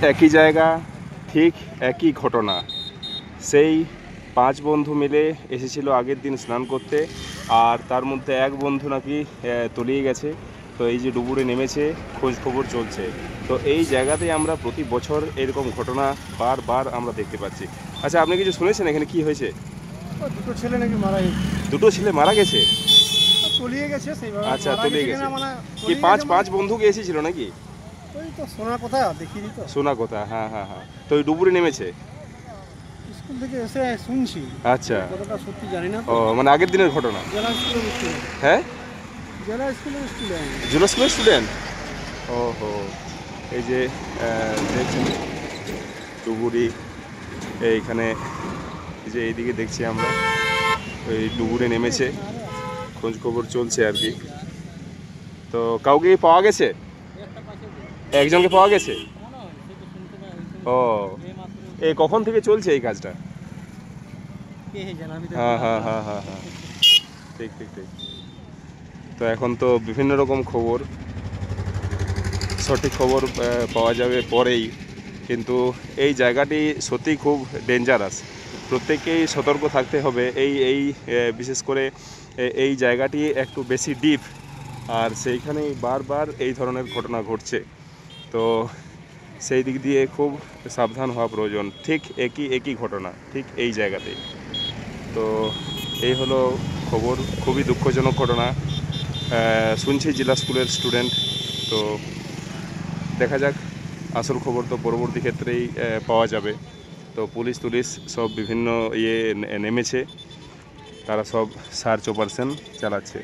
একই জায়গা, ঠিক একই ঘটনা। সেই 5 বন্ধু মিলে এসেছিল আগের দিন স্নান করতে, আর তার মধ্যে এক বন্ধু নাকি তলিয়ে গেছে। তো এই যে ডুবুরে নেমেছে, খোঁজ খবর চলছে। তো এই জায়গাতেই আমরা প্রতি বছর এরকম ঘটনা বারবার আমরা দেখতে পাচ্ছি। আচ্ছা, আপনি কিছু শুনেছেন এখানে কি হয়েছে? দুটো ছেলে নাকি মারা গেছে। দুটো ছেলে মারা গেছে? তলিয়ে গেছে সেইভাবে। আচ্ছা, মারা তলিয়ে গেছে গেছে। কিনা মানে কি তলিয়ে পাঁচ গেছে পাঁচ বন্ধুকে এসেছিল নাকি? ওই তো শোনার কথা, দেখিনি তো। শোনা কথা, হ্যাঁ হ্যাঁ হ্যাঁ। তো ওই ডুবুরে নেমেছে? স্কুল থেকে এসে শুনছি। আচ্ছা। কতটা সত্যি জানি না ও, তো। মানে আগের দিনের ঘটনা? জেলা স্কুলের স্টুডেন্ট। হ্যাঁ, জেলা স্কুলের স্টুডেন্ট। জুলো স্কুলের স্টুডেন্ট। ওহো, এই যে দেখছেন ডুবুরি এইখানে, এই যে এইদিকে দেখছি আমরা, ওই ডুবুরে নেমেছে, খোঁজ খবর চলছে আর কি। তো কাউকে পাওয়া গেছে? একজনকে পাওয়া গেছে। ও, এই কখন থেকে চলছে এই কাজটা? হ্যাঁ হ্যাঁ হ্যাঁ হ্যাঁ হ্যাঁ, ঠিক ঠিক ঠিক। তো এখন তো বিভিন্ন রকম খবর, সঠিক খবর পাওয়া যাবে পরেই, কিন্তু এই জায়গাটি সত্যি খুব ডেঞ্জারাস। প্রত্যেককেই সতর্ক থাকতে হবে। এই বিশেষ করে এই জায়গাটি একটু বেশি ডিপ, আর সেইখানেই বারবার এই ধরনের ঘটনা ঘটছে। তো সেই দিক দিয়ে খুব সাবধান হওয়া প্রয়োজন। ঠিক একই ঘটনা ঠিক এই জায়গাতেই। তো এই হলো খবর, খুবই দুঃখজনক ঘটনা। শুনছি জেলা স্কুলের স্টুডেন্ট। তো দেখা যাক, আসল খবর তো পরবর্তী ক্ষেত্রেই পাওয়া যাবে। তো পুলিশ সব বিভিন্ন নেমেছে, তারা সব সার্চ অপারেশন চালাচ্ছে।